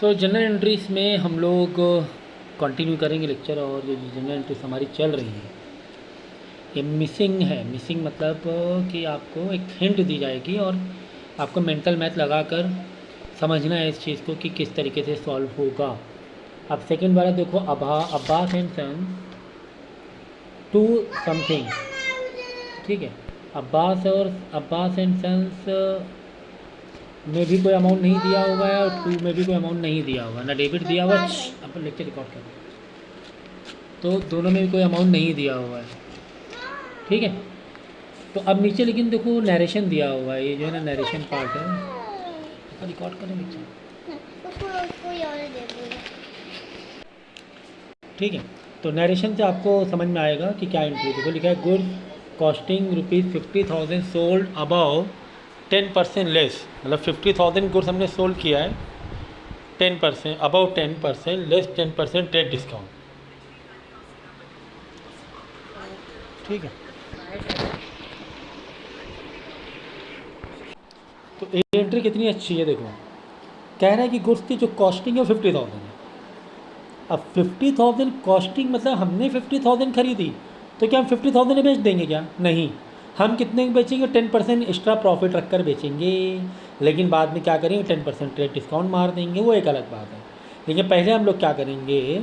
तो general entries में हम लोग कंटिन्यू करेंगे लेक्चर। और जो जनरल एंट्रीज हमारी चल रही है ये मिसिंग है। मिसिंग मतलब कि आपको एक हिंट दी जाएगी और आपको मेंटल मैथ लगाकर समझना है इस चीज़ को कि किस तरीके से सॉल्व होगा। अब सेकंड वाला देखो, Abbas and son to something, ठीक है। अब्बास एंड सन्स में भी कोई अमाउंट नहीं दिया हुआ है और टू में भी कोई अमाउंट नहीं दिया हुआ, ना डेबिट दिया हुआ। अपन लेक्चर रिकॉर्ड कर रहे हैं तो दोनों में भी कोई अमाउंट नहीं दिया हुआ है, ठीक है। तो अब नीचे लेकिन देखो नरेशन दिया हुआ है, ये जो है ना नरेशन पार्ट है। अपन रिकॉर्ड करें लेक्चर, ठीक है। तो नरेशन से आपको समझ में आएगा कि क्या एंट्री। देखो लिखा है goods costing ₹50,000 sold about 10% less, मतलब 50,000 गुड्स हमने सोल्ड किया है 10%, अबाउ 10% लेस 10% ट्रेड डिस्काउंट, ठीक है। तो ये एंट्री कितनी अच्छी है, देखो कह रहा है कि गुड्स की जो कॉस्टिंग है वो 50,000 है। अब 50,000 कॉस्टिंग मतलब हमने 50,000 खरीदी, तो क्या हम 50,000 में बेच देंगे क्या? नहीं, हम कितने में बेचेंगे? 10% एक्स्ट्रा प्रॉफिट रख कर बेचेंगे, लेकिन बाद में क्या करेंगे? 10% ट्रेड डिस्काउंट मार देंगे, वो एक अलग बात है। लेकिन पहले हम लोग क्या करेंगे?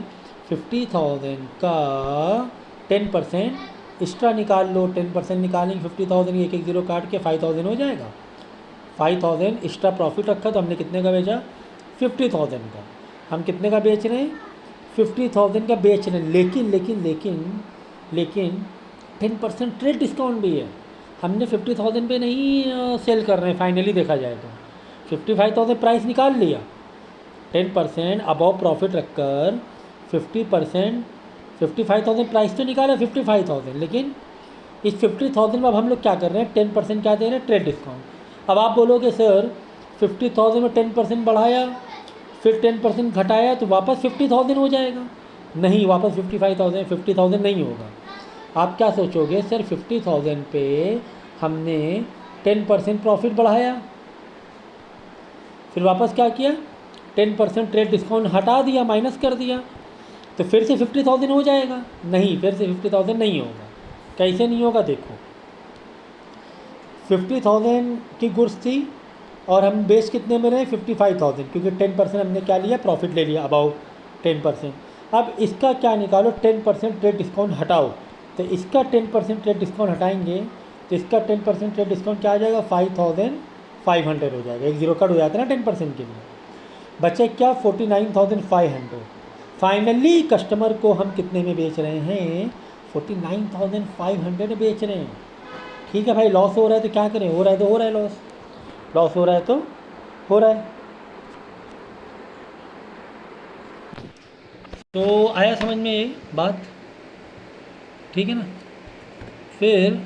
50,000 का 10% एक्स्ट्रा निकाल लो। 10% निकालेंगे 50,000, एक एक जीरो काट के 5,000 हो जाएगा। 5,000 एक्स्ट्रा प्रॉफिट रखा तो हमने कितने का बेचा? 50,000 का। हम कितने का बेच रहे हैं? 50,000 का बेच रहे हैं, लेकिन लेकिन लेकिन लेकिन 10% ट्रेड डिस्काउंट भी है। हमने 50,000 पे नहीं सेल कर रहे हैं। फाइनली देखा जाए तो 55,000 प्राइस निकाल लिया, 10% अबव प्रॉफिट रखकर 50%, 55,000 प्राइस तो निकाला 55,000, लेकिन इस 50,000 में अब हम लोग क्या कर रहे हैं? 10% क्या दे रहे हैं? Trade discount. अब आप बोलोगे सर 50,000 में 10% बढ़ाया फिर 10% घटाया तो वापस 50,000 हो जाएगा। नहीं, वापस 50,000 नहीं होगा। आप क्या सोचोगे? सर 50,000 पे हमने 10% प्रॉफिट बढ़ाया, फिर वापस क्या किया? 10% ट्रेड डिस्काउंट हटा दिया, माइनस कर दिया, तो फिर से 50,000 हो जाएगा। नहीं, फिर से 50,000 नहीं होगा। कैसे नहीं होगा? देखो 50,000 की गुड्स थी और हम बेच कितने में रहे? 55,000, क्योंकि 10% हमने क्या लिया? प्रॉफिट ले लिया, अबाउट 10%। अब इसका क्या निकालो? 10% ट्रेड डिस्काउंट हटाओ, तो इसका 10% ट्रेड डिस्काउंट हटाएंगे तो इसका 10% ट्रेड डिस्काउंट क्या आ जाएगा? 5,500 हो जाएगा। एक जीरो कट हो जाता है ना 10% के लिए। बचे क्या? 49,500। फाइनली कस्टमर को हम कितने में बेच रहे हैं? 49,500 बेच रहे हैं। ठीक है भाई, लॉस हो रहा है तो क्या करें? हो रहा है तो हो रहा है लॉस, लॉस हो रहा है तो हो रहा है। तो आया समझ में ये बात? ठीक है ना। फिर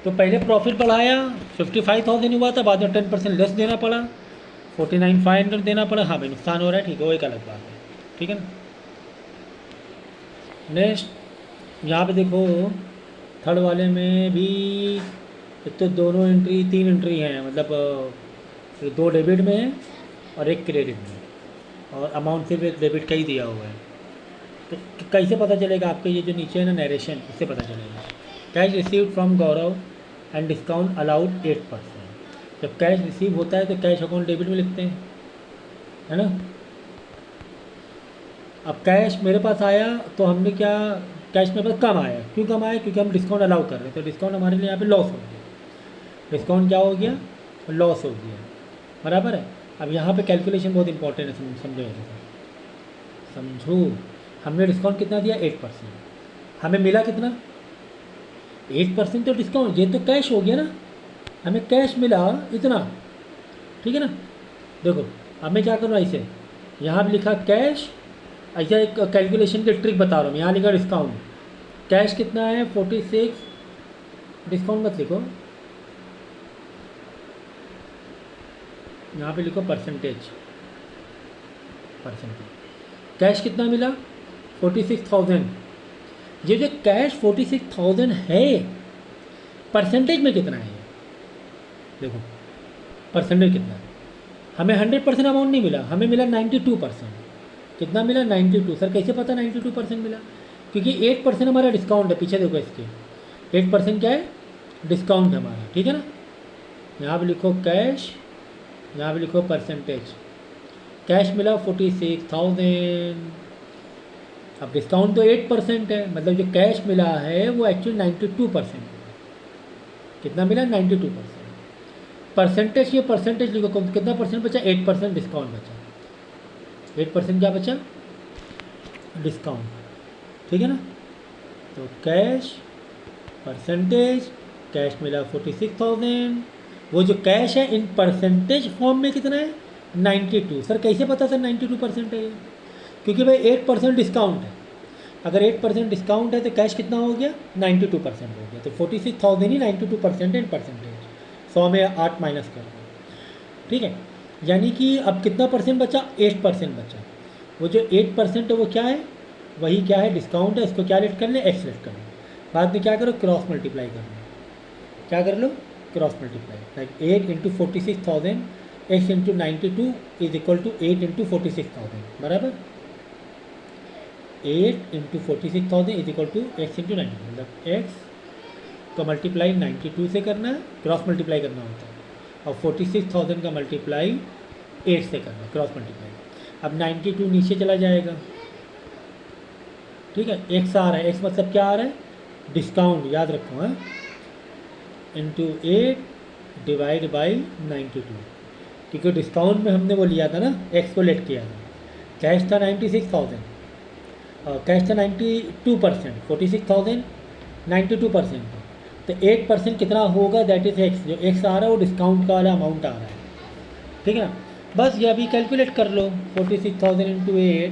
तो पहले प्रॉफिट बढ़ाया, 55,000 हुआ था, बाद में 10% लेस देना पड़ा, 49,500 देना पड़ा। हाँ भाई, नुकसान हो रहा है, ठीक है, वो एक अलग बात है, ठीक है ना। नेक्स्ट यहाँ पे देखो थर्ड वाले में भी एक तो दोनों एंट्री, तीन एंट्री हैं, मतलब दो डेबिट में है और एक क्रेडिट में, और अमाउंट सिर्फ एक डेबिट का ही दिया हुआ है। तो कैसे पता चलेगा आपके? ये जो नीचे है ना नरेशन, इससे पता चलेगा। Cash received from Gaurav and discount allowed 8%। जब कैश रिसीव होता है तो कैश अकाउंट डेबिट में लिखते हैं, है ना। अब कैश मेरे पास आया तो हमने क्या? कैश मेरे पास कम आया। क्यों कम आया? क्योंकि हम डिस्काउंट अलाउ कर रहे हैं, तो डिस्काउंट हमारे लिए यहाँ पे लॉस हो गया। डिस्काउंट क्या हो गया? लॉस हो गया, बराबर है। अब यहाँ पे कैलकुलेशन बहुत इंपॉर्टेंट है, समझो मेरे साथ, समझो। हमने डिस्काउंट कितना दिया? 8%। हमें मिला कितना? 8% तो डिस्काउंट, ये तो कैश हो गया ना, हमें कैश मिला इतना, ठीक है ना। देखो अब मैं क्या करूँ, ऐसे यहाँ भी लिखा कैश, ऐसा एक कैलकुलेशन की ट्रिक बता रहा हूँ। यहाँ लिखा डिस्काउंट, कैश कितना है? 46, डिस्काउंट मत लिखो, यहाँ पे लिखो परसेंटेज। कैश कितना मिला? 46,000। ये जो कैश 46,000 है, परसेंटेज में कितना है? देखो परसेंटेज कितना है, हमें 100% अमाउंट नहीं मिला, हमें मिला 92%। कितना मिला? 92। सर कैसे पता 92% मिला? क्योंकि 8% हमारा डिस्काउंट है, पीछे देखो इसके 8% क्या है? डिस्काउंट हमारा, ठीक है ना। यहाँ पे लिखो कैश, यहाँ पे लिखो परसेंटेज। कैश मिला 46,000। अब डिस्काउंट तो 8% है, मतलब जो कैश मिला है वो एक्चुअली 92% है। कितना मिला? 92%। परसेंटेज, ये परसेंटेज लिखो, कितना परसेंट बचा? 8% डिस्काउंट बचा। 8% क्या बचा? डिस्काउंट, ठीक है ना। तो कैश परसेंटेज, कैश मिला 46,000। वो जो कैश है इन परसेंटेज फॉर्म में कितना है? 92। सर कैसे पता सर 92% है ये? क्योंकि भाई 8% डिस्काउंट है। अगर 8% डिस्काउंट है तो कैश कितना हो गया? 92% हो गया। तो 46,000 ही 92% इन परसेंटेज। 100 में 8 माइनस कर दो, ठीक है। यानी कि अब कितना परसेंट बचा? 8% बचा। वो जो 8% है वो क्या है? वही क्या है? डिस्काउंट है। इसको क्या लेट कर ले? एक्स लेट कर लो। बाद में क्या करो? क्रॉस मल्टीप्लाई कर लो। क्या कर लो? Cross multiply. Like 8 into 46,000 x into 92 is equal to 8 into 46,000, बराबर। 8 into 46,000 is equal to x into 92, मतलब एक्स का मल्टीप्लाई 92 से करना है, क्रॉस मल्टीप्लाई करना होता है, और 46,000 का मल्टीप्लाई 8 से करना है, क्रॉस मल्टीप्लाई। अब 92 नीचे चला जाएगा, ठीक है। एक्स आ रहा है, एक्स मतलब क्या आ रहा है? डिस्काउंट, याद रखो हाँ। इंटू 8 डिवाइड बाई 92, क्योंकि डिस्काउंट में हमने वो लिया था ना, एक्स को लेट किया था। कैश था 96,000 और कैश था 92%, 46,000 92% था। तो 8% कितना होगा? That is x. जो एक्स आ रहा है वो डिस्काउंट का वाला अमाउंट आ रहा है, ठीक है ना। बस ये अभी कैलकुलेट कर लो, 46,000 इंटू 8